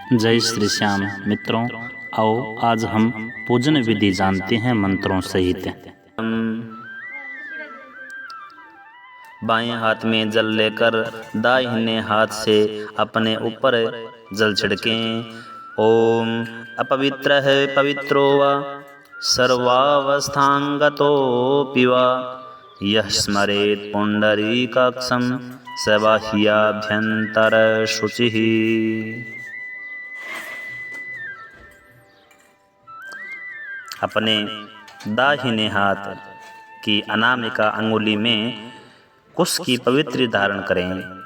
जय श्री श्याम मित्रों, आओ आज हम पूजन विधि जानते हैं मंत्रों सहित। बाएं हाथ में जल लेकर दाहिने हाथ से अपने ऊपर जल छिड़कें। ओम अपवित्र है पवित्रो वा सर्वावस्थांगतोऽपि वा यः स्मरेत् पुंडरीकाक्षं स बाह्याभ्यंतर शुचिः। अपने दाहिने हाथ की अनामिका अंगुली में कुश की पवित्र धारण करें।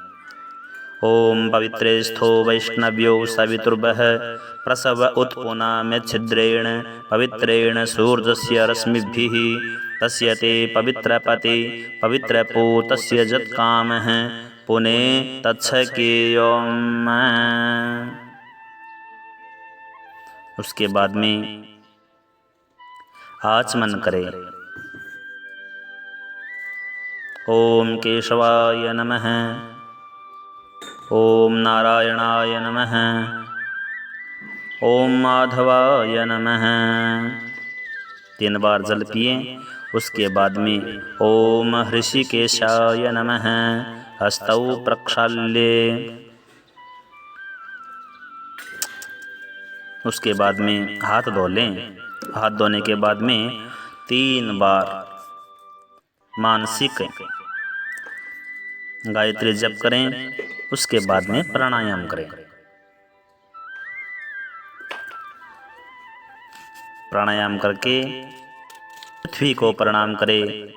ओम पवित्रेस्थो वैष्णव्यो सवितुर्भः प्रसव उत्पुना में छिद्रेण पवित्रेण सूर्यस्य रश्मिभिः तस्य ते पवित्रपति पवित्रपो तस्य जत्कामः पुने तच्छकेयम्। उसके बाद में आचमन करें। ओम केशवाय नमः, ओम नारायणाय नमः, ओम माधवाय नमः। 3 बार जल पिए। उसके बाद में ओम ऋषिकेशाय नमः हस्तौ प्रक्षाल्य। उसके बाद में हाथ धो लें। हाथ धोने के बाद में 3 बार मानसिक गायत्री जप करें। उसके बाद में प्राणायाम करें। प्राणायाम करके पृथ्वी को प्रणाम करें।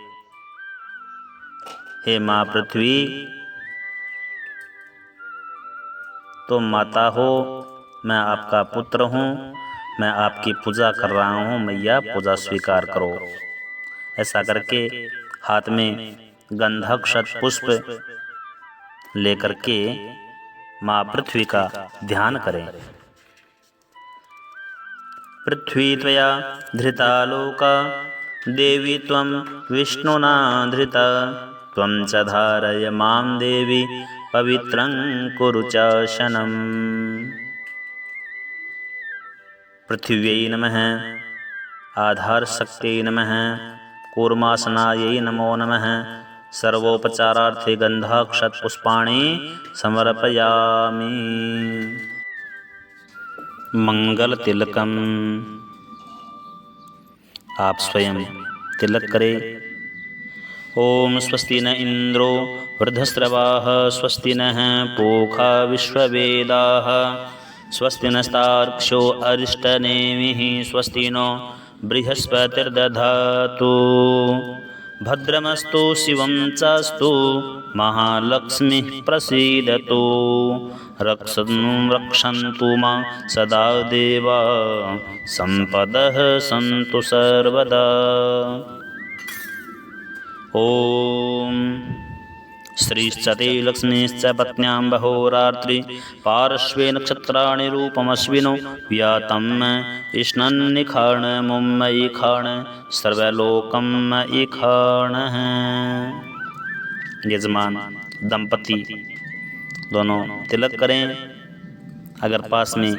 हे माँ पृथ्वी, तुम माता हो, मैं आपका पुत्र हूँ, मैं आपकी पूजा कर रहा हूँ, मैया पूजा स्वीकार करो। ऐसा करके हाथ में गंधक्षत पुष्प लेकर के माँ पृथ्वी का ध्यान करें। पृथ्वी त्वया धृता लोका देवी त्वं विष्णुना धृता त्वं च धारय मां देवी पवित्रं कुरु च शनम्। पृथिव्यै नमः, आधार शक्त्यै नमः, कूर्मासनायै नमो नमः। सर्वोपचारार्थे गंधाक्षत पुष्पाणि समर्पयामि। मंगल तिलकम, आप स्वयं तिलक करें। ओम स्वस्ति न इंद्रो वृद्धस्रवाः स्वस्ति नः पूषा विश्ववेदाः स्वस्ति नस्तार्क्ष्यो अरिष्टनेमिः स्वस्ति नो बृहस्पतिर्दधातु। भद्रमस्तु शिवं चास्तु महालक्ष्मीः प्रसीदतु। रक्षन्तु मां सदा देवा सम्पदः सन्तु सर्वदा। ओम श्रीश्चते लक्ष्मीश्च पत्न्यां बहोरात्रि पार्श्वे नक्षत्राणि रूपमश्विनो व्यातं इष्णन्निखाणमुम्मयि खाण सर्वलोकं मयि खाणः। यजमान दंपति दोनों तिलक करें। अगर पास में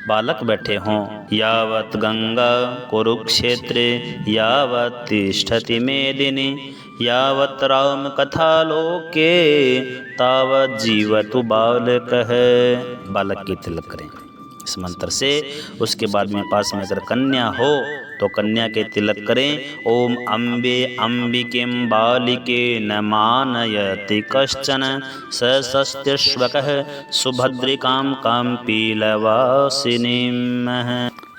बालक बैठे हों, यावत् गंगा कुरुक्षेत्रे यावत् तिष्ठति मेदिनी यावत् राम कथा लोके तावत् जीवतु बालकः। बालक की तिलक करें इस मंत्र से। उसके बाद में पास में अगर कन्या हो तो कन्या के तिलक करें। ओम अम्बे अम्बिकें बालिके न मानयति कश्चन सस्त्यश्वकः सुभद्रिकां काम्पीलवासिनीम्।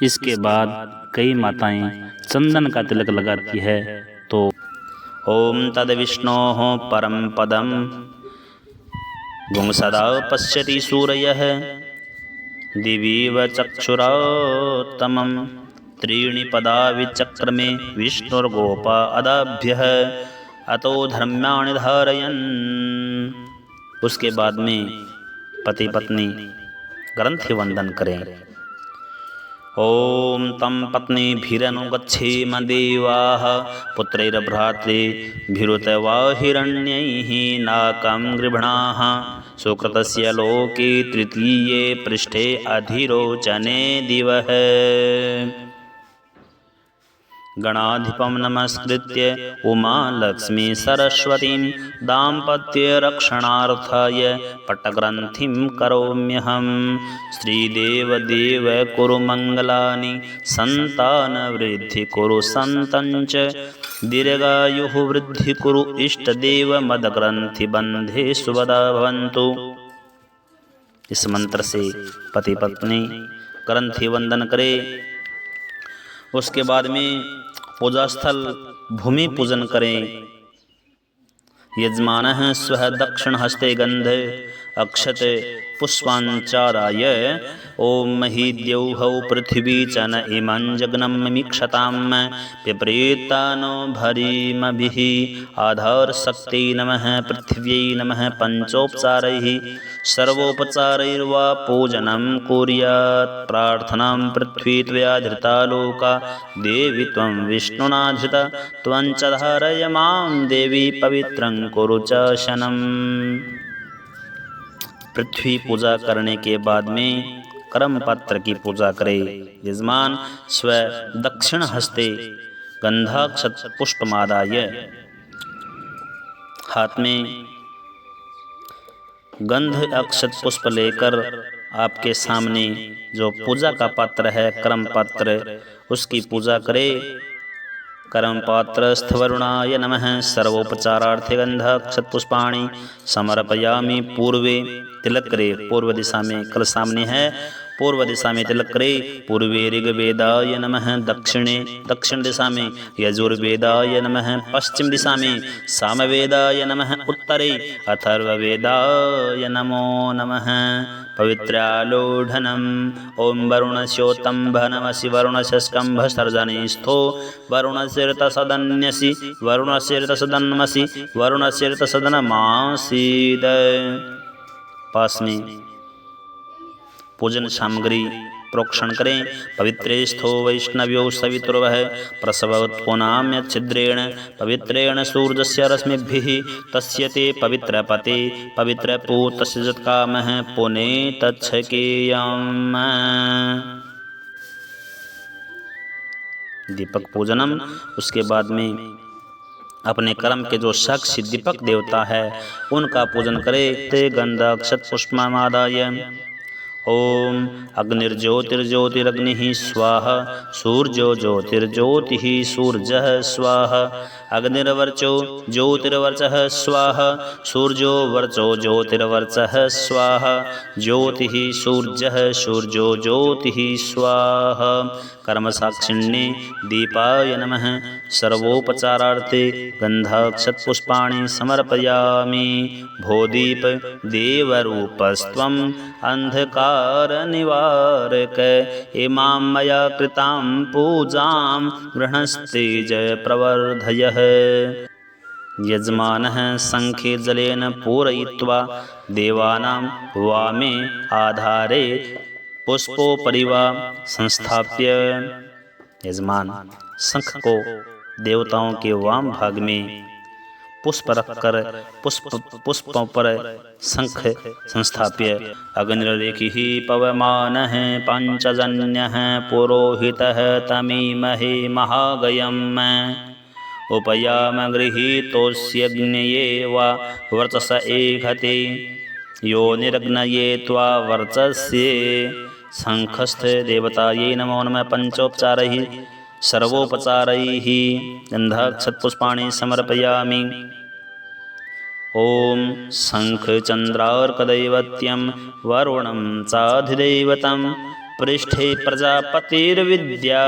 इसके बाद कई माताएं चंदन का तिलक लगाती है। तो ओम तद विष्णोः परम पदम गुं सदा पश्यति सूरयः दिवीव चक्षुरोत्तमं त्रीणि पदावि चक्रमे विष्णुर्गोपा अदाभ्यः अतो धर्म्याणि धारयन्। उसके बाद में पति पत्नी ग्रंथि वंदन करें। ओम तम पत्नीभिरनुगच्छेम देवाः पुत्रैर्भ्रातृभिरुत वा हिरण्यैः नाकं गृभणाः सुकृतस्य लोके तृतीये पृष्ठे अधिरोचने दिवः गणाधिपं नमस्कृत्य उमा लक्ष्मी सरस्वतीं दाम्पत्यरक्षणार्थाय पटग्रन्थिं करोम्यहं। श्रीदेवदेव कुरु मङ्गलानि सन्तानवृद्धि कुरु सन्तञ्च दीर्घायुः वृद्धि कुरु इष्टदेव मदग्रन्थि बन्धे सुभदा भवन्तु। इस मंत्र से पति पत्नी ग्रंथि वंदन करे। उसके बाद में पूजा स्थल भूमि पूजन करें। यजमानः स्वः दक्षिण हस्ते गंध अक्षत पुष्पांचाराय ओम महीद्यौः पृथिवी च न इमं जग्नं मिक्षतां पिप्रेतानो भरीमभिः आधारशक्त्यै नमः पृथिव्यै नमः पंचोपचारैः सर्वोपचारैर्वा पूजनं कुर्यात्। प्रार्थनां पृथ्वी त्वया धृता लोका देवी त्वं विष्णुना धृता त्वं च धारय मां देवी पवित्रं कुरु च शनम्। पृथ्वी पूजा करने के बाद में कर्म पत्र की पूजा करे। यजमान स्व दक्षिण हस्ते गंधाक्षत पुष्पमादाय हाथ में गंध अक्षत पुष्प लेकर आपके सामने जो पूजा का पात्र है कर्म पात्र उसकी पूजा करे। कर्म पात्र स्थवरुणाय नमः सर्वोपचारार्थे गंधाक्षत पुष्पाणि समर्पयामि। पूर्वे तिलक करे। पूर्व दिशा में कल सामने है। पूर्व दिशा में तिलक करे। पूर्वे ऋग्वेदाय नमः दक्षिण दिशा में यजुर्वेदाय नमः पश्चिम दिशा में सामवेदाय नमः उत्तरे अथर्ववेदाय नमो नमः। पवित्रालोढनम् ओं वरुणस्योत्तम्भ नमसि वरुणस्कम्भसर्जनीस्थो वरुणस्यर्तसदन्यसि वरुणस्यर्तसदन्मसि वरुणस्यर्तसदनमासीद। पास में पूजन सामग्री प्रोक्षण करें। पवित्रेस्थो वैष्णव्यो सवितुर्वः प्रसवोत्पुनाम्य छिद्रेण पवित्रेण सूर्यस्य रश्मिभिः तस्य ते पवित्रपते पवित्रपूतस्य जत्कामः पुने तच्छकेयम्। दीपक पूजनम। उसके बाद में अपने कर्म के जो साक्षी दीपक देवता है उनका पूजन करे। ते गंधाक्षत पुष्पमादाय ओम अग्निर्ज्योतिर्ज्योतिरग्निः स्वाहा सूर्यो ज्योतिर्ज्योतिः सूर्यः स्वाहा अग्निर्वर्चो ज्योतिर्वर्चः स्वाहा सूर्यो वर्चो ज्योतिर्वर्चः स्वाहा ज्योतिः सूर्यः सूर्यो ज्योतिः स्वाहा। कर्म साक्षिण्ये दीपाय नमः सर्वोपचारार्थे गंधाक्षत पुष्पाणि समर्पयामि। भोदीप देवरूपस्त्वम् अंधकार निवारक इमां मया कृतां पूजां गृहस्तेज प्रवर्धयः। यजमानः शंखे जलेन पूरयित्वा देवानां वामे आधारे पुष्पोपरि वा संस्थाप्य। यजमान शंख को देवताओं के वाम भाग में पुष्प रखकर पुष्पों पर शंख संस्थाप्य। अग्निर्लेखिः पवमानः पांचजन्यः पुरोहितः तमीमहे महागयम् उपयाम गृहीतोऽस्यग्नये वा वर्चस एघते यो निरग्नये त्वा वर्चस्ये। शंखस्थ देवतायै नमो नमः पंचोपचारैः सर्वोपचारैः गंधाक्षत पुष्पाणि समर्पयामि। ओम शंखचंद्रार्कदैवत्यं वरुणं चाधिदैवतं पृष्ठे प्रजापतिर्विद्या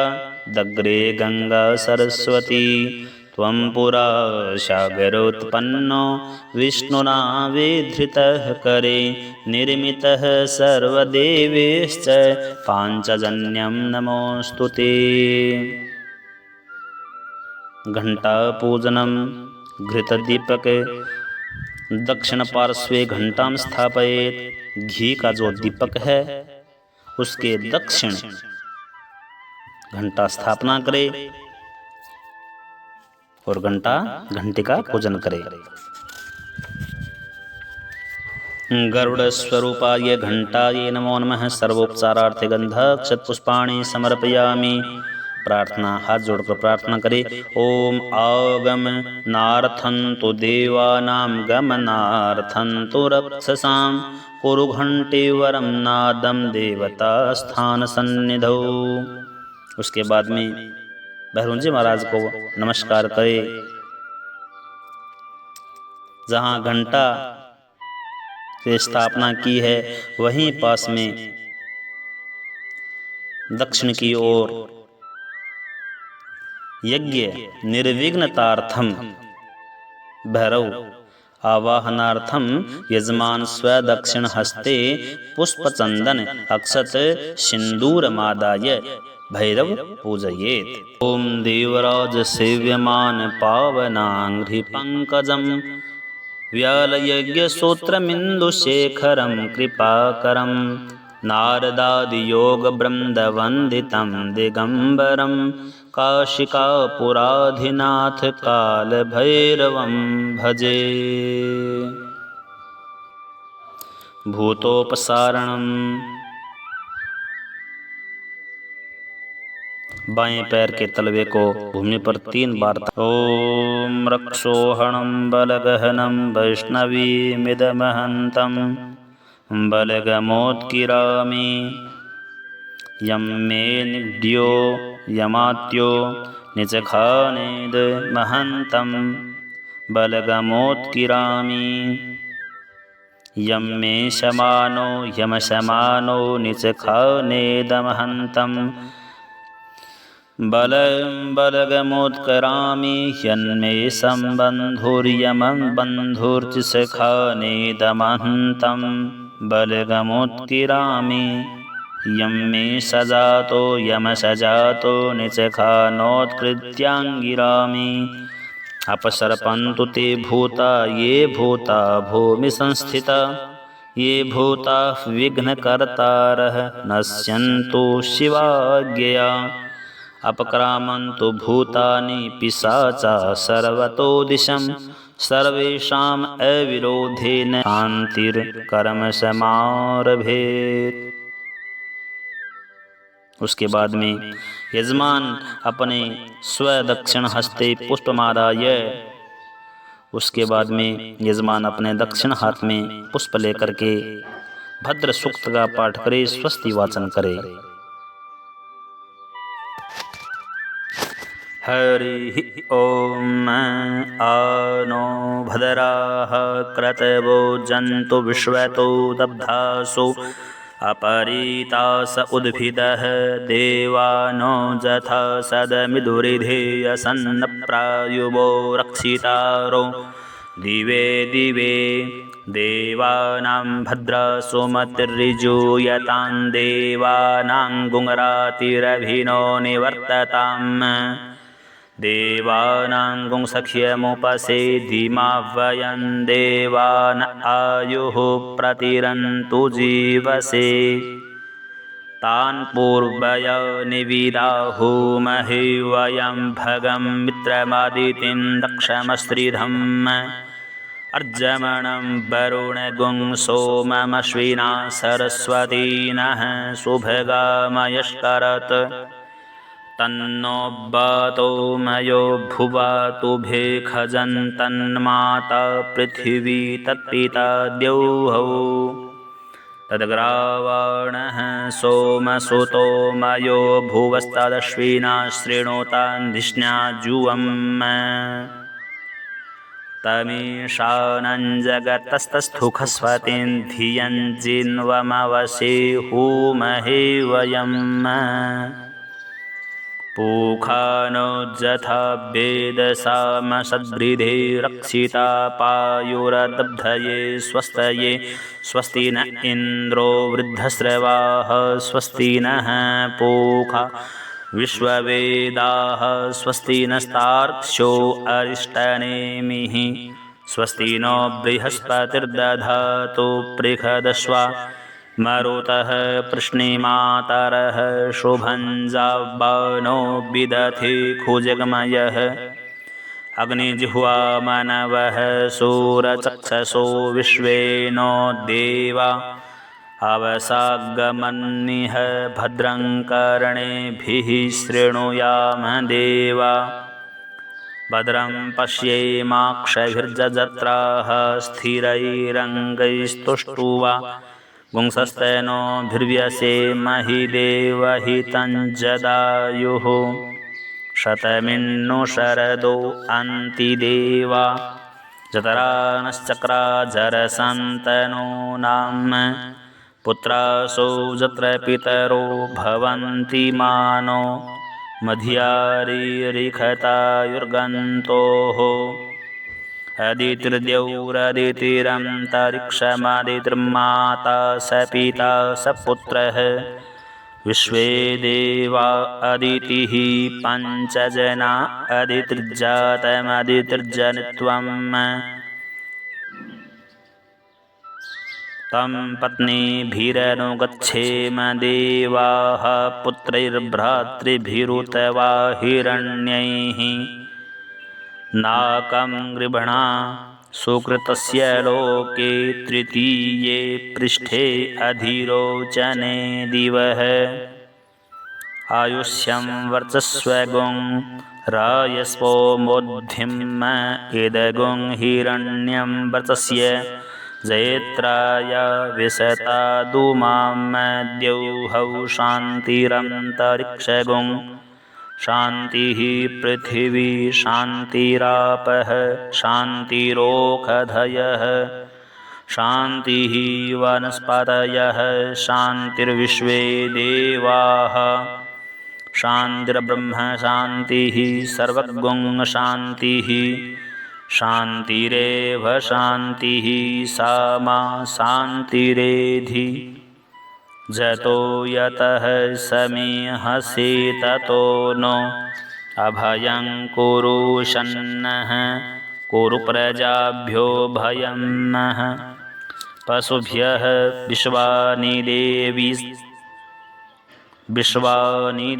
दग्रे गंगा सरस्वती त्वं पुरा सागरोत्पन्नो विष्णुना विधृतः करे निर्मितः सर्वदेवेश्च पांचजन्यं नमोऽस्तुते। घंटा पूजनम। घृतदीपक दक्षिण पार्श्वे घंटां स्थापयेत्। घी का जो दीपक है उसके दक्षिण घंटा स्थापना करे और घंटे का पूजन करे। गरुडस्वरूपाय घंटाये नमो नमः। सर्वोपचारार्थे गंधक्षतपुष्पाणि समर्पयामि। प्रार्थना, हाथ जोड़कर प्रार्थना करें। ओम आगमनार्थं तु देवानां गमनार्थं तु रक्षसां कुरु घंटे वरम नादम देवता स्थान सन्निधौ। उसके बाद में भैरवजी महाराज को नमस्कार करें। जहाँ घंटा की स्थापना की है वहीं पास में दक्षिण की ओर यज्ञ निर्विघ्नतार्थम भैरव आवाहनार्थम यजमान स्वदक्षिण हस्ते पुष्पचंदन अक्षत सिंदूरमादाय भैरव पूजयेत्। ओम देवराज सेव्यमान पावनांघ्रि पंकजम व्यालयज्ञसूत्रमिन्दुशेखरं कृपाकरं नारदादियोगबृन्दवन्दितं दिगम्बरं काशिकापुराधिनाथ कालभैरवं भजे। भूतोपसारणम्, बाएं पैर के तलवे को भूमि पर 3 बार। ओम रक्षोहणं बलगहनं वैष्णवीमिदमहन्तं बलगमोत्किरामि। यं मे निड्यो यमात्यो निचखानेदमहन्तं बलगमोत्किरामि। यं मे शमानो यमशमानो निचखानेदमहन्तं बलगमोत्करामि। यन्मे सम्बन्धुर्यमं बन्धुर्चिसखानेदमहन्तं बलगमोत्किरामि। यं मे सजातो यमसजातो निचखानोत्कृत्याङ्गिरामि। अपसर्पन्तु ते भूता ये भूता भूमि संस्थिता ये भूता विघ्नकर्तारः नश्यन्तु शिवाज्ञया। अपक्रामन्तु भूतानि पिशाचा सर्वतो दिशं सर्वेषाम् अविरोधेन शान्तिर्कर्म समारभेत्। उसके बाद में यजमान अपने स्वदक्षिण हस्ते पुष्पमादाय, उसके बाद में यजमान अपने दक्षिण हाथ में पुष्प लेकर के भद्र सूक्त का पाठ करे, स्वस्ति वाचन करे। हरि ओम। आनो भद्राः क्रतवो जन्तु विश्वतो दब्धासो अपरीतास उद्भिदः देवानो जथा सदमिदुरिधेयसन्न प्रायुवो रक्षितारो। दिवे दिवे देवानां भद्रसुमतिर्यजूयतां देवानां गुंरातिरभिनो निवर्तताम्। देवानां गुंसख्यमुपसेधिमा वयं देवान आयुः प्रतिरन्तु जीवसे। तान् पूर्वय निविदाहुमहि वयं भगं मित्रमादितिं दक्षमस्त्रिधम्। अर्जमणं वरुणगुं सोममश्विना सरस्वती नः सुभगामयष्करत्। तन्नो वातो मयो भुवा तुभेखजन्तन्माता पृथिवी तत्पिता द्यौः। तद्ग्रावाणः सोमसुतो मयो भुवस्तदश्विना शृणोतान् धिष्ण्या जुवम्। तमीशानं जगतस्तस्थुखस्वतीं धियं जिन्वमवसे हूमहे वयम्। पूखानो जथा वेदसामसद्वृधे रक्षिता पायुरदब्धये स्वस्तये। स्वस्ति न इन्द्रो वृद्धश्रवाः स्वस्ति नः पूखा विश्ववेदाः स्वस्ति नस्तार्क्ष्यो अरिष्टनेमिः। स्वस्ति नो बृहस्पतिर्दधातु पृषदश्वा मरुतः प्रश्निमातरः शुभं जाबानो विदधे खुजगमयः। अग्निजिह्वा मनवः सूरचक्षसो विश्वे नो देवा अवसागमन्निह भद्रं कर्णेभिः शृणुयाम देवा भद्रं पश्येमाक्षभिर्जत्राः स्थिरैरङ्गैस्तुष्टुवा पुंसस्तनोभिर्व्यसेमहि देवहितं जदायुः शतमिन्नु शरदो अन्तिदेवा जतरानश्चक्रा जरसन्तनो नाम पुत्रासो जत्र पितरो भवन्ति मानो मध्यारीरिखतायुर्गन्तोः अदितिर्द्यौरदितिरन्तरिक्षमदितिर्माता स पिता स पुत्रः विश्वे देवा अदितिः पञ्चजना अदितिर्जातमदितिर्जनित्वम् तं पत्नीभिरनुगच्छेम देवाः पुत्रैर्भ्रातृभिरुतवा हिरण्यैः नाकं गृभणा सुकृतस्य लोके तृतीये पृष्ठे अधिरोचने दिवः आयुष्यं वर्चस्वगुं रायस्वो मोद्धिं इदगुं हिरण्यं वर्चस्य जयत्राय विशता दुमां द्यौहौ शान्तिरन्तरिक्षगुं शान्तिः पृथिवी शान्तिरापः शान्तिरोषधयः शान्तिः वनस्पतयः शान्तिर्विश्वे देवाः शान्तिर्ब्रह्म शान्तिः सर्वगुं शान्तिः शान्तिरेव शान्तिः सा मा शान्तिरेधि जतो यतः समीहसे ततो नो अभयं कुरु शन्नः कुरु प्रजाभ्यो भयं नः पशुभ्यः विश्वानि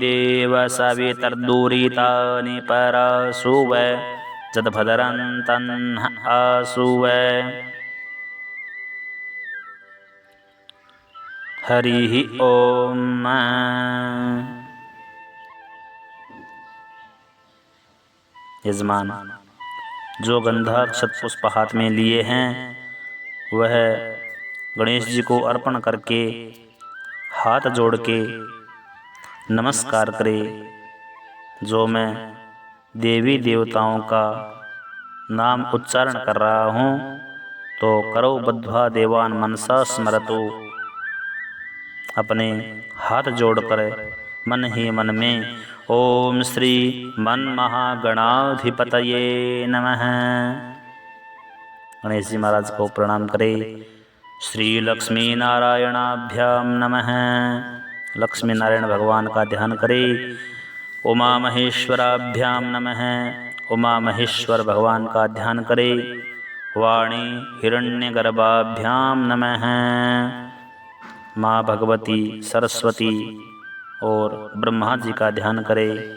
देव सवितर्दुरितानि परासुव जद्भद्रन्तन् आसुव हरि ओम। यजमान, जो गंधा अक्षत पुष्प हाथ में लिए हैं वह गणेश जी को अर्पण करके हाथ जोड़ के नमस्कार करे। जो मैं देवी देवताओं का नाम उच्चारण कर रहा हूँ तो करो बद्ध्वा देवान मनसा स्मरतु। अपने हाथ जोड़कर मन ही मन में ओम श्री मनमहागणाधिपतये नमः गणेश जी महाराज को प्रणाम करें। श्री लक्ष्मी नारायणाभ्याम नमः। लक्ष्मी नारायण भगवान का ध्यान करें। उमा महेश्वराभ्याम नमः। उमा महेश्वर भगवान का ध्यान करें। वाणी हिरण्यगर्भाभ्याम नमः। माँ भगवती सरस्वती और ब्रह्मा जी का ध्यान करें।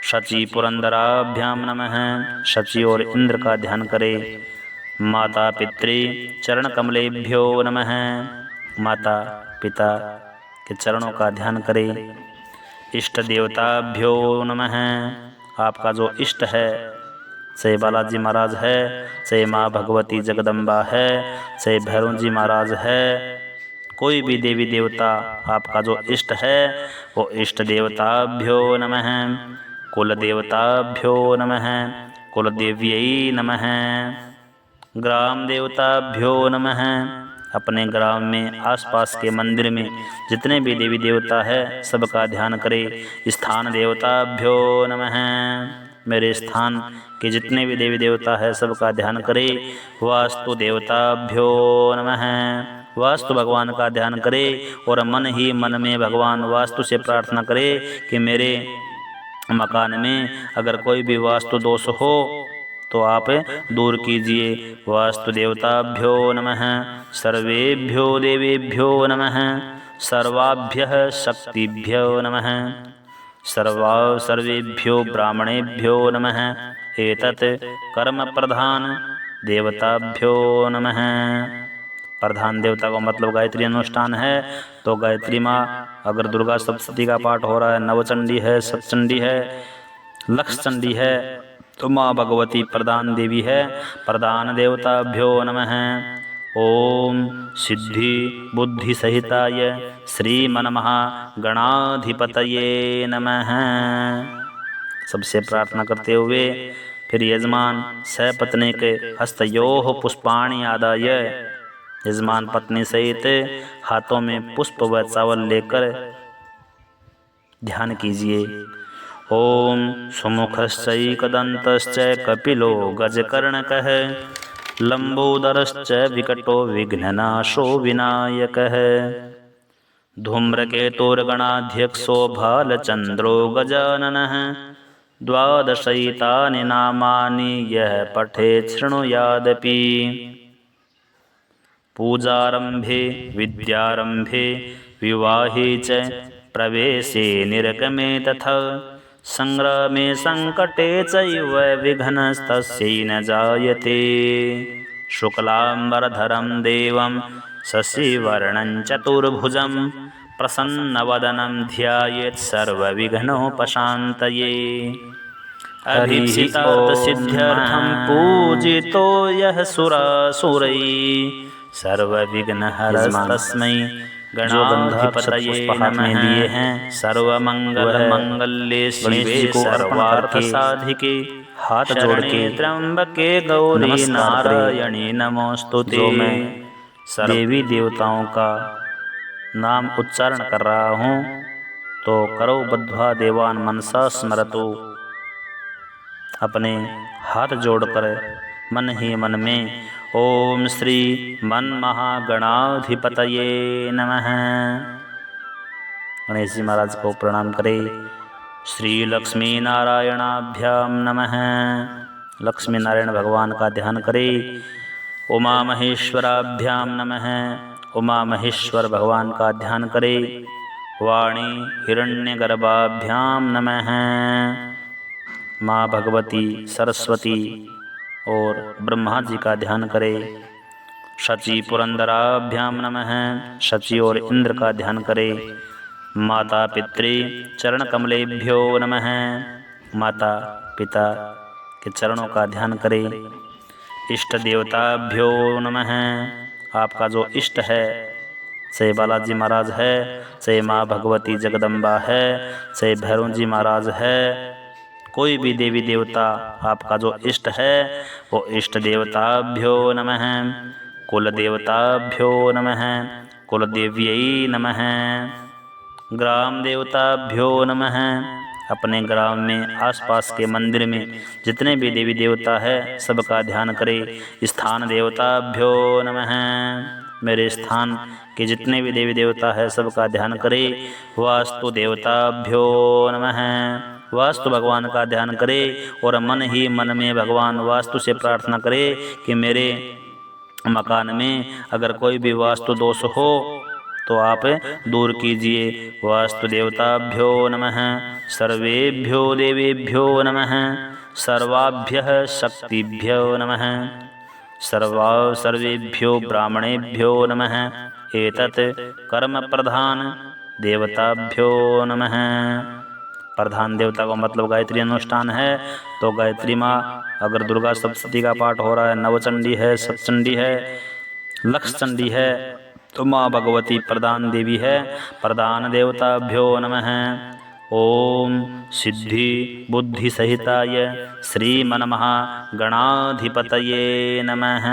शची पुरंदराभ्याम नमः। शची और इंद्र का ध्यान करें। माता पितृ चरण कमलेभ्यो नमः। माता पिता के चरणों का ध्यान करें। इष्ट देवताभ्यो नमः। आपका जो इष्ट है, चाहे बालाजी महाराज है, चाहे माँ भगवती जगदम्बा है, चाहे भैरव जी महाराज है, कोई भी देवी देवता आपका जो इष्ट है वो इष्ट देवताभ्यो नमः। कुल देवताभ्यो नमः। कुल देव्यै नमः। ग्राम देवताभ्यो नमः। अपने ग्राम में आसपास के मंदिर में जितने भी देवी देवता है सबका ध्यान करें। स्थान देवताभ्यो नमः। मेरे स्थान के जितने भी देवी देवता है सबका ध्यान करें। वास्तु देवताभ्यो नमः। वास्तु भगवान का ध्यान करे और मन ही मन में भगवान वास्तु से प्रार्थना करे कि मेरे मकान में अगर कोई भी वास्तु दोष हो तो आप दूर कीजिए। वास्तु देवताभ्यो नमः। सर्वेभ्यो देवेभ्यो नमः। सर्वाभ्यः शक्तिभ्यो नमः। सर्वेभ्यो ब्राह्मणेभ्यो नमः। एतत् कर्म प्रधान देवताभ्यो नमः। प्रधान देवता का मतलब गायत्री अनुष्ठान है, तो गायत्री माँ अगर दुर्गा सप्तशती का पाठ हो रहा है, नवचंडी है, सतचंडी है, लक्ष चंडी है, तो माँ भगवती प्रधान देवी है। प्रधान देवताभ्यो नमः। ओम सिद्धि बुद्धि सहिताय श्रीमन्महागणाधिपतये नमः। सबसे प्रार्थना करते हुए फिर यजमान सपत्नी के हस्तयोः पुष्पाणि आदाय, यजमान पत्नी सहित हाथों में पुष्प व चावल लेकर ध्यान कीजिए। ओम सुमुखश्चैकदन्तश्च कपिलो गजकर्णकः लंबोदरश्च विकटो विघ्ननाशो विनायकः धूम्रकेतुर्गणाध्यक्षो भालचन्द्रो गजाननः द्वादशैतानि नामानि यः पठेत् शृणुयादपि। पूजारंभे विद्यारंभे विवाहे च प्रवेशे निर्गमे तथा संग्रामे संकटे चैव विघ्नस्तस्यै न जायते। शुक्लांबरधरं देवं शशिवर्णं चतुर्भुजं प्रसन्नवदनं ध्यायेत् सर्वविघ्नोपशान्तये। अभीप्सितार्थसिद्ध्यर्थं पूजितो यः सुरासुरैः सर्वविघ्नहरस्तस्मै गणाधिपतये नमः। सर्वमंगलमांगल्ये शिवे सर्वार्थसाधिके हाथ जोड़ के त्र्यंबके गौरी नारायणी नमोस्तुते। देवी देवताओं का नाम उच्चारण कर रहा हूँ, तो करो बद्ध्वा देवान मनसा स्मरतु। अपने हाथ जोड़कर मन ही मन में ओम श्री मन्महागणाधिपतये नमः गणेश जी महाराज को प्रणाम करें। श्री लक्ष्मी नारायणाभ्याम नमः। लक्ष्मी नारायण भगवान का ध्यान करें। उमा महेश्वराभ्याम नमः। उमा महेश्वर भगवान का ध्यान करें। वाणी हिरण्यगर्भाभ्याम नमः। माँ भगवती सरस्वती और ब्रह्मा जी का ध्यान करें। शची पुरंदराभ्याम नमः। शची और इंद्र का ध्यान करें। माता पितृ चरण कमलेभ्यो नमः। माता पिता के चरणों का ध्यान करें। इष्ट देवताभ्यो नमः। आपका जो इष्ट है, चाहे बालाजी महाराज है, चाहे माँ भगवती जगदम्बा है, चाहे भैरव जी महाराज है, कोई भी देवी देवता आपका जो इष्ट है, वो इष्ट देवताभ्यो नमः। कुल देवताभ्यो नमः। कुल देव्यै नमः। ग्राम देवताभ्यो नमः। अपने ग्राम में आसपास के मंदिर में जितने भी देवी देवता है, सबका ध्यान करें। स्थान देवताभ्यो नमः। मेरे स्थान के जितने भी देवी देवता है, सबका ध्यान करें। वास्तु देवताभ्यो नमः। वास्तु भगवान का ध्यान करें और मन ही मन में भगवान वास्तु से प्रार्थना करें कि मेरे मकान में अगर कोई भी वास्तु दोष हो तो आप दूर कीजिए। वास्तु देवताभ्यो नमः। सर्वेभ्यो देवेभ्यो नमः। सर्वाभ्यः शक्तिभ्यो नमः। सर्वेभ्यो ब्राह्मणेभ्यो नमः। एतत् कर्म प्रधान देवताभ्यो नमः। प्रधान देवता का मतलब गायत्री अनुष्ठान है, तो गायत्री माँ अगर दुर्गा सप्तशती का पाठ हो रहा है, नवचंडी है, सतचंडी है, लक्ष चंडी है, तो माँ भगवती प्रधान देवी है। प्रधान देवताभ्यो नमः। ओम सिद्धि बुद्धि सहिताय श्रीमन्महागणाधिपतये नमः।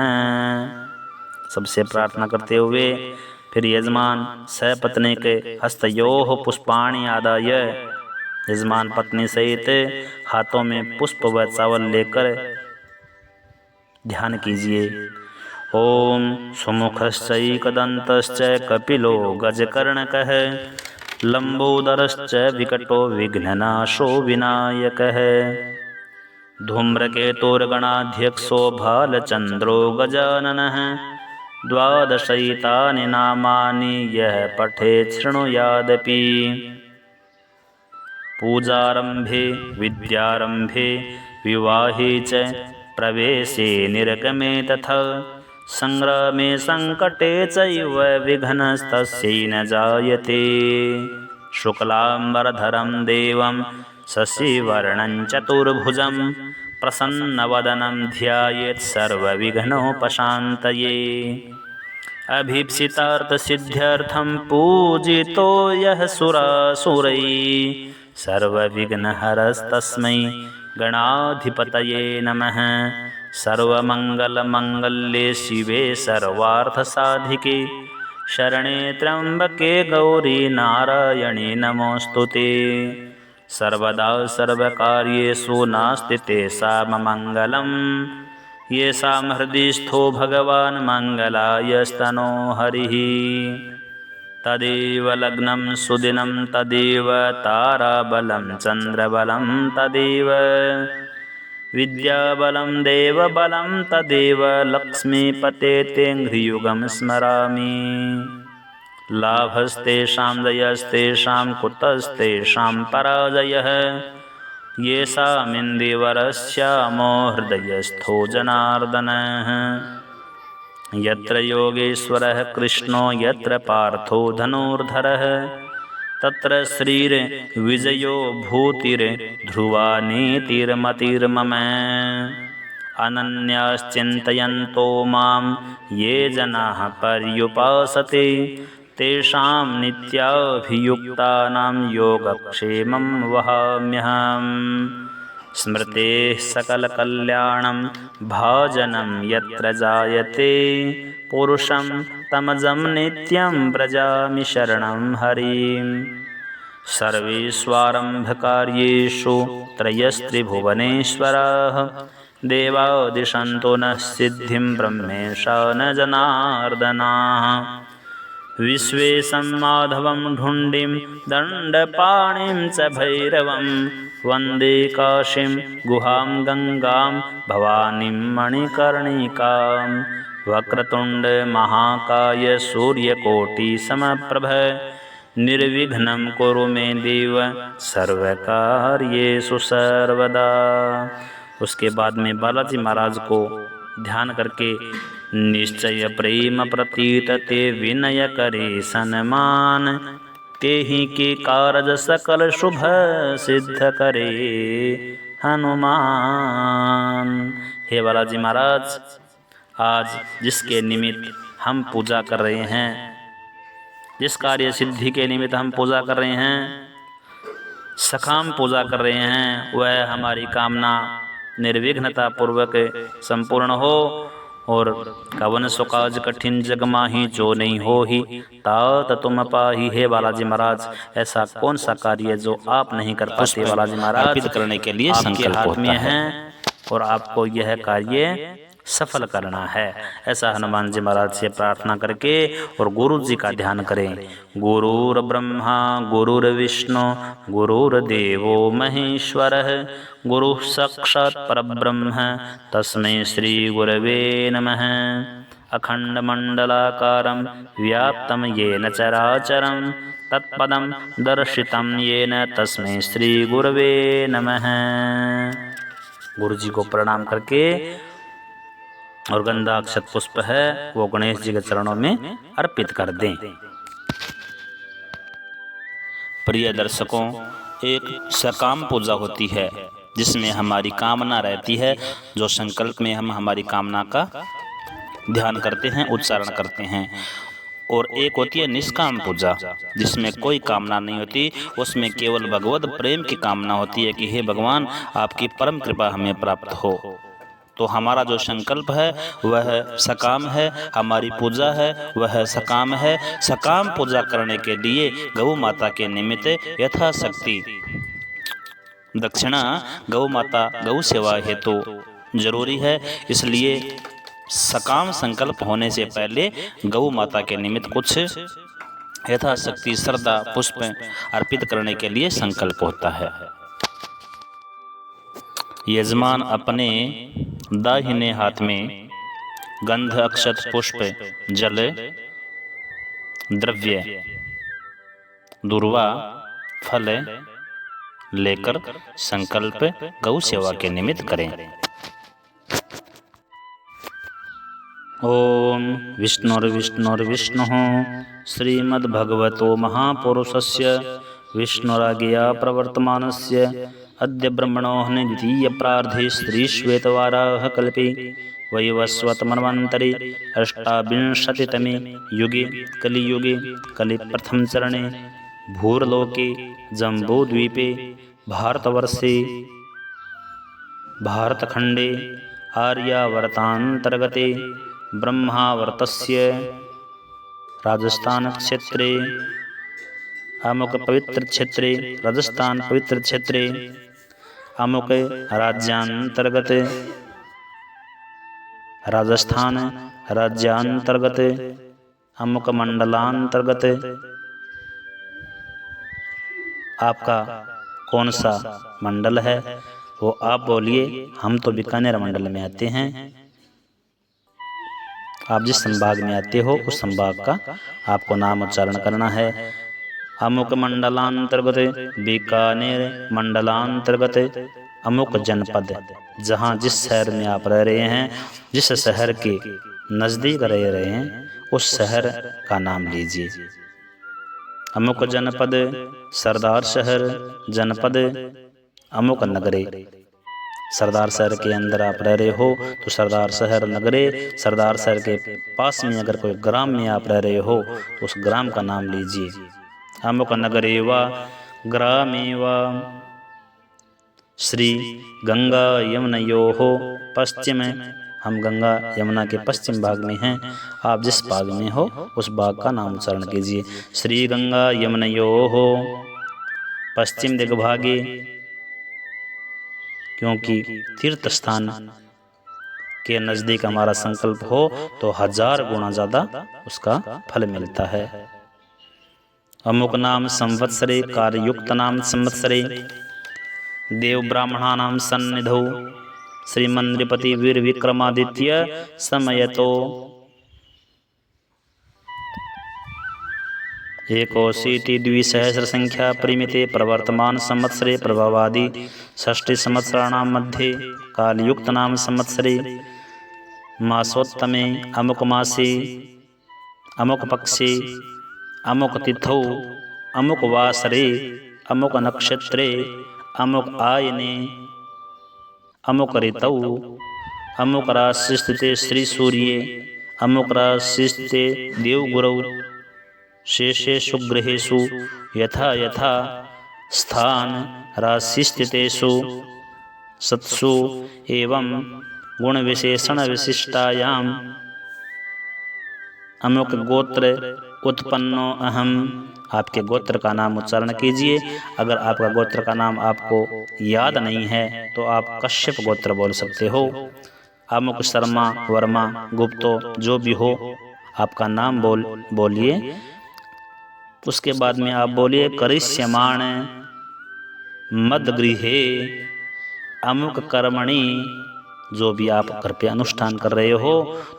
सबसे प्रार्थना करते हुए फिर यजमान सपत्नी के हस्तयोः पुष्पाणि आदाय, यजमान पत्नी सहित हाथों में पुष्प व चावल लेकर ध्यान कीजिए। ओम सुमुखश्चैकदन्तश्च कपिलो गजकर्णकः लंबोदरश्च विकटो विघ्ननाशो विनायकः धूम्रकेतुर्गणाध्यक्षो भालचन्द्रो गजाननः द्वादशैतानि नामानि यः पठेत् शृणुयादपि। पूजारंभे विद्यारंभे विवाहे च प्रवेशे निर्गमे तथा संग्रामे संकटे चैव विघ्नस्तस्यै न जायते। शुक्लाम्बरधरं देवं शशिवर्णं चतुर्भुजं प्रसन्नवदनं ध्यायेत् सर्वविघ्नोपशान्तये। अभीप्सितार्थसिद्ध्यर्थं पूजितो यः सुरासुरैः सर्वविघ्नहरस्तस्मै गणाधिपतये नमः। सर्वमङ्गलमङ्गल्ये शिवे सर्वार्थसाधिके शरणे त्र्यम्बके गौरी नारायणे नमोऽस्तुते। सर्वदा सर्वकार्येषु नास्ति तेषाममङ्गलं येषां हृदि स्थो भगवान् मङ्गलायस्तनो हरिः। तदेव लग्नं सुदिनं तदेव ताराबलं चन्द्रबलं तदेव विद्याबलं देवबलं तदेव लक्ष्मीपते तेऽङ्घ्रियुगं स्मरामि। लाभस्तेषां जयस्तेषां कुतस्तेषां पराजयः येषामिन्दिवरश्यामो हृदयस्थो जनार्दनः। यत्र योगेश्वरः कृष्णो यत्र पार्थो धनुर्धरः तत्र श्रीर्विजयो भूतिर्ध्रुवा नीतिर्मतिर्मम। अनन्याश्चिन्तयन्तो मां ये जनाः पर्युपासते तेषां नित्याभियुक्तानां योगक्षेमं वहाम्यहम्। स्मृतेः सकलकल्याणं भाजनं यत्र जायते पुरुषं तमजं नित्यं व्रजामि शरणं हरिं। सर्वेष्वारम्भकार्येषु त्रयस्त्रिभुवनेश्वराः देवादिशन्तो नः सिद्धिं ब्रह्मेशा न जनार्दनाः। विश्वेशं माधवं ढुण्डिं दण्डपाणिं च भैरवं वन्दे काशीं गुहां गङ्गां भवानीं मणिकर्णिकां। वक्रतुण्डमहाकाय सूर्यकोटिसमप्रभ निर्विघ्नं कुरु मे देव सर्वकार्येषु सर्वदा। उसके बाद में बालाजी महाराज को ध्यान करके निश्चय प्रेम प्रतीत ते विनय करे सन्मान तेहि के कारज सकल शुभ सिद्ध करे हनुमान। हे बालाजी महाराज, आज जिसके निमित्त हम पूजा कर रहे हैं, जिस कार्य सिद्धि के निमित्त हम पूजा कर रहे हैं, सकाम पूजा कर रहे हैं, वह हमारी कामना निर्विघ्नता पूर्वक संपूर्ण हो। और कवन सुकाज कठिन जग माही जो नहीं हो ही तात तुम पाही। हे बालाजी महाराज, ऐसा कौन सा कार्य जो आप नहीं कर पाते बालाजी महाराज, अर्पित करने के लिए संकल्प हाथ में है और आपको यह कार्य सफल करना है। ऐसा हनुमान जी महाराज से प्रार्थना करके और गुरु जी का ध्यान करें। गुरुर ब्रह्मा गुरुर्विष्णु गुरुर्देवो महेश्वरः गुरुः साक्षात् परब्रह्म तस्मै श्री गुरवे नमः। अखंडमंडलाकारं व्याप्तं येन चराचरं तत्पदं दर्शितं येन तस्मै श्री गुरवे नमः। गुरु जी को प्रणाम करके और गंधा अक्षत पुष्प है वो गणेश जी के चरणों में अर्पित कर दें। प्रिय दर्शकों, एक सकाम पूजा होती है जिसमें हमारी कामना रहती है, जो संकल्प में हम हमारी कामना का ध्यान करते हैं, उच्चारण करते हैं। और एक होती है निष्काम पूजा जिसमें कोई कामना नहीं होती, उसमें केवल भगवत प्रेम की कामना होती है कि हे भगवान आपकी परम कृपा हमें प्राप्त हो। तो हमारा जो संकल्प है वह सकाम है, हमारी पूजा है वह सकाम है। सकाम पूजा करने के लिए गौ माता के निमित्त यथाशक्ति दक्षिणा गौ माता गौ सेवा हेतु जरूरी है। इसलिए सकाम संकल्प होने से पहले गौ माता के निमित्त कुछ यथाशक्ति श्रद्धा पुष्प अर्पित करने के लिए संकल्प होता है। यजमान अपने दाहिने हाथ में गंध अक्षत पुष्प जल द्रव्य दूर्वा फल लेकर संकल्प गौ सेवा के निमित्त करें। ओम विष्णुर्विष्णुर्विष्णुः श्रीमद्भगवतो महापुरुषस्य विष्णुराज्ञया प्रवर्तमानस्य अद्य ब्रह्मणोऽहं द्वितीयप्रार्धे श्रीश्वेतवाराहकल्पे वैवस्वतमन्वन्तरे अष्टाविंशतितमे युगे कलियुगे कलिप्रथमचरणे भूर्लोके जम्बूद्वीपे भारतवर्षे भारतखण्डे आर्यावर्तान्तर्गते ब्रह्मावर्तस्य राजस्थानक्षेत्रे अमुक पवित्र क्षेत्रे राजस्थान पवित्र क्षेत्रे अमुक राज्यांतर्गत राजस्थान राज्यांतर्गत अमुक मंडलांतर्गत आपका कौन सा मंडल है वो आप बोलिए। हम तो बीकानेर मंडल में आते हैं। आप जिस संभाग में आते हो उस संभाग का आपको नाम उच्चारण करना है। अमुक मंडलांतर्गत बीकानेर मंडलांतर्गत अमुक जनपद, जहाँ जिस शहर में आप रह रहे हैं, जिस शहर के नज़दीक रह रहे हैं उस शहर का नाम लीजिए। अमुक जनपद सरदार शहर जनपद अमुक नगरे। सरदार शहर के अंदर आप रह रहे हो तो सरदार शहर नगरे, सरदार शहर के पास में अगर कोई ग्राम में आप रह रहे हो तो उस ग्राम का नाम लीजिए। अमुक नगरे व ग्रामे व श्री गंगा यमुनयोः पश्चिम। हम गंगा यमुना के पश्चिम भाग में हैं। आप जिस भाग में हो उस भाग का नाम उच्चारण कीजिए। श्री गंगा यमुनयोः पश्चिम दिग्भागे, क्योंकि तीर्थ स्थान के नज़दीक हमारा संकल्प हो तो 1000 गुना ज़्यादा उसका फल मिलता है। अमुक नाम संवत्सरे कार्ययुक्त नाम संवत्सरे देव ब्राह्मणानां सन्निधौ श्रीमन्नृपति वीर विक्रमादित्य समयतो एकोशीति द्विसहस्र संख्या परिमिते प्रवर्तमान संवत्सरे प्रभावादि षष्टि संवत्सराणां मध्ये कालयुक्त नाम संवत्सरे मासोत्तमे अमुक मासे अमुक पक्षे अमुक तिथौ अमुक वासरे अमुक नक्षत्रे अमुक आयने अमुक ऋतौ अमुक राशि स्थिते श्री सूर्ये अमुक राशि स्थिते देवगुरौ शेषेषु ग्रहेषु यथा यथा स्थान राशि स्थितेषु सत्सु एवं गुण विशेषण विशिष्टायाम अमुक गोत्र उत्पन्नो अहम। आपके गोत्र का नाम उच्चारण कीजिए। अगर आपका गोत्र का नाम आपको याद नहीं है तो आप कश्यप गोत्र बोल सकते हो। अमुक शर्मा वर्मा गुप्तो जो भी हो आपका नाम बोलिए। उसके बाद में आप बोलिए करिष्यमाण मद्गृहे अमुक कर्मणि। जो भी आप घर पे अनुष्ठान कर रहे हो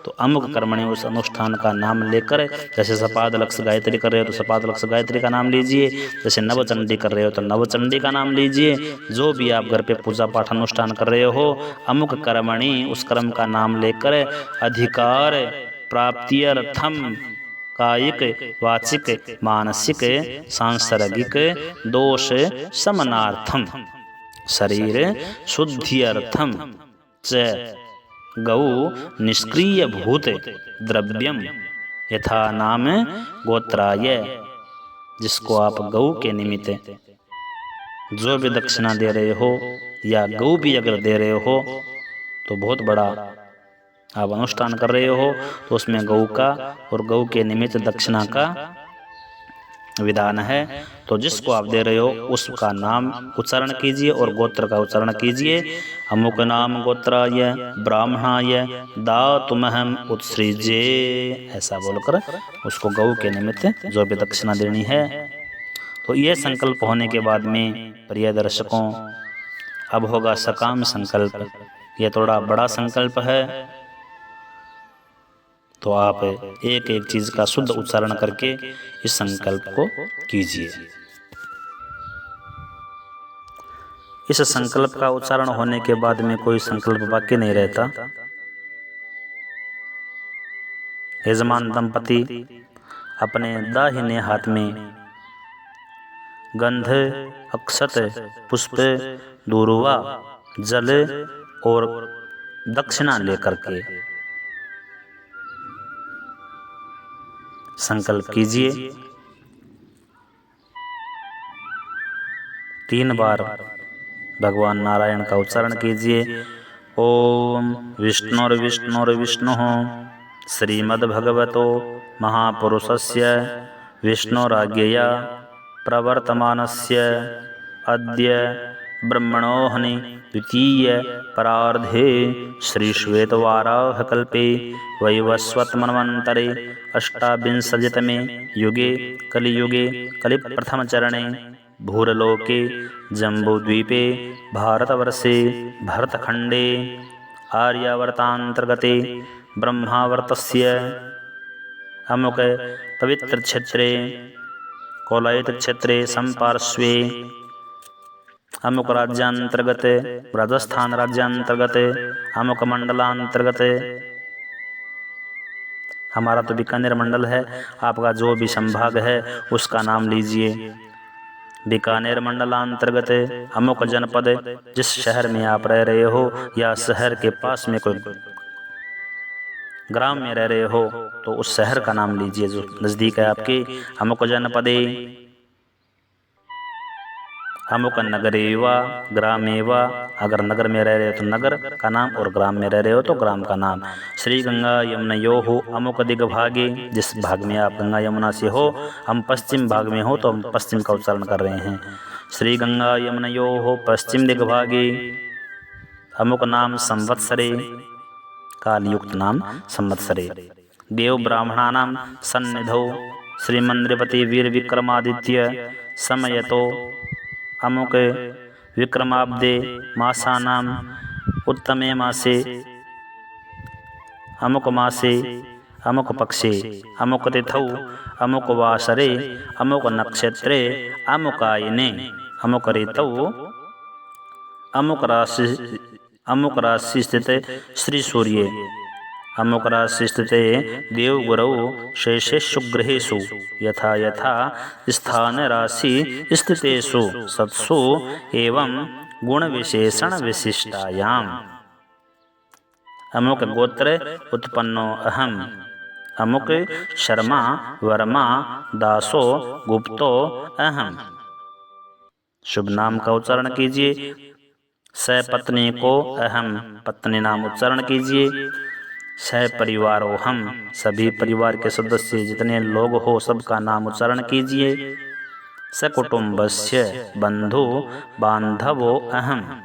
तो अमुक कर्मणि उस अनुष्ठान का नाम लेकर, जैसे सपाद लक्ष गायत्री कर रहे हो तो सपाद लक्ष गायत्री का नाम लीजिए। जैसे नवचंडी कर रहे हो तो नवचंडी का नाम लीजिए। जो भी आप घर पे पूजा पाठ अनुष्ठान कर रहे हो अमुक कर्मणि उस कर्म का नाम लेकर अधिकार प्राप्त्यर्थम कायिक वाचिक मानसिक सांसर्गिक दोष शमनार्थम शरीर शुद्ध्यर्थम च गौ निष्क्रिय भूत द्रव्यम यथा नाम गोत्राय। जिसको आप गौ के निमित्त जो भी दक्षिणा दे रहे हो या गौ भी अगर दे रहे हो तो बहुत बड़ा आप अनुष्ठान कर रहे हो तो उसमें गौ का और गौ के निमित्त दक्षिणा का विधान है। तो जिसको आप दे रहे हो उसका नाम उच्चारण कीजिए और गोत्र का उच्चारण कीजिए। अमुक नाम गोत्राय ब्राह्मणाय दातुमहम उत्सृजे, ऐसा बोलकर उसको गौ के निमित्त जो भी दक्षिणा देनी है। तो ये संकल्प होने के बाद में प्रिय दर्शकों अब होगा सकाम संकल्प। ये थोड़ा बड़ा संकल्प है तो आप एक एक चीज का शुद्ध उच्चारण करके इस संकल्प को कीजिए। इस संकल्प का उच्चारण होने के बाद में कोई संकल्प बाकी नहीं रहता। यजमान दंपति अपने दाहिने हाथ में गंध, अक्षत, पुष्प, दूर्वा, जल और दक्षिणा लेकर के संकल्प कीजिए। 3 बार भगवान नारायण का उच्चारण कीजिए। ओम विष्णुर्विष्णुर्विष्णुः श्रीमद्भगवतो महापुरुषस्य विष्णुराज्ञया प्रवर्तमानस्य अद्य ब्रह्मणोऽहनि द्वितीय परार्धे श्रीश्वेतवाराहकल्पे वैवस्वतमन्वन्तरे अष्टाविंशतितमे युगे कलियुगे कलिप्रथमचरणे भूरलोके जम्बूद्वीपे भारतवर्षे भरतखण्डे आर्यावर्तान्तर्गते ब्रह्मावर्तस्य अमुक पवित्रक्षेत्रे कौलायितक्षेत्रे सम्पार्श्वे अमुक राज्यांतर्गत राजस्थान राज्यांतर्गत अमुक मंडलांतर्गत, हमारा तो बीकानेर मंडल है, आपका जो भी संभाग है उसका नाम लीजिए। बीकानेर मंडलांतर्गत अमुक जनपद, जिस शहर में आप रह रहे हो या शहर के पास में कोई ग्राम में रह रहे हो तो उस शहर का नाम लीजिए जो नज़दीक है आपके। अमुक जनपदे अमुक नगरेवा ग्रामेवा, अगर नगर में रह रहे हो तो नगर का नाम और ग्राम में रह रहे हो तो ग्राम का नाम। श्री गंगा यमुनयोः अमुक दिग्भागे, जिस भाग में आप गंगा यमुना से हो, हम पश्चिम भाग में हो तो हम पश्चिम का उच्चारण कर रहे हैं। श्री गंगा यमुनयोः पश्चिम दिग्भागे अमुक नाम संवत्सरे, कालयुक्त नाम संवत्सरे देव ब्राह्मणानां सन्निधौ श्रीमंद्रिपति वीर विक्रमादित्य समयतो अमुक विक्रमाब्दे मासानाम उत्तमे मासे अमुक मासे अमुक पक्षे अमुक तिथौ अमुक वासरे अमुक नक्षत्रे अमुकायने अमुक ऋतौ अमुक राशि स्थित श्री सूर्ये अमुक राशि स्थित देवगुरौ शेषेषु ग्रहेषु यथा यथा स्थान राशि स्थितेषु सत्सु एवं गुण विशेषण विशिष्टायाम अमुक गोत्र उत्पन्नो अहम अमुक शर्मा वर्मा दासो गुप्तो अहम। शुभ नाम का उच्चारण कीजिए। सपत्नी को अहम, पत्नी नाम उच्चारण कीजिए। सपरिवारोहम, सभी परिवार के सदस्य जितने लोग हो सबका नाम उच्चारण कीजिए। सकुटुम्बस्य, बंधु बांधवो अहम,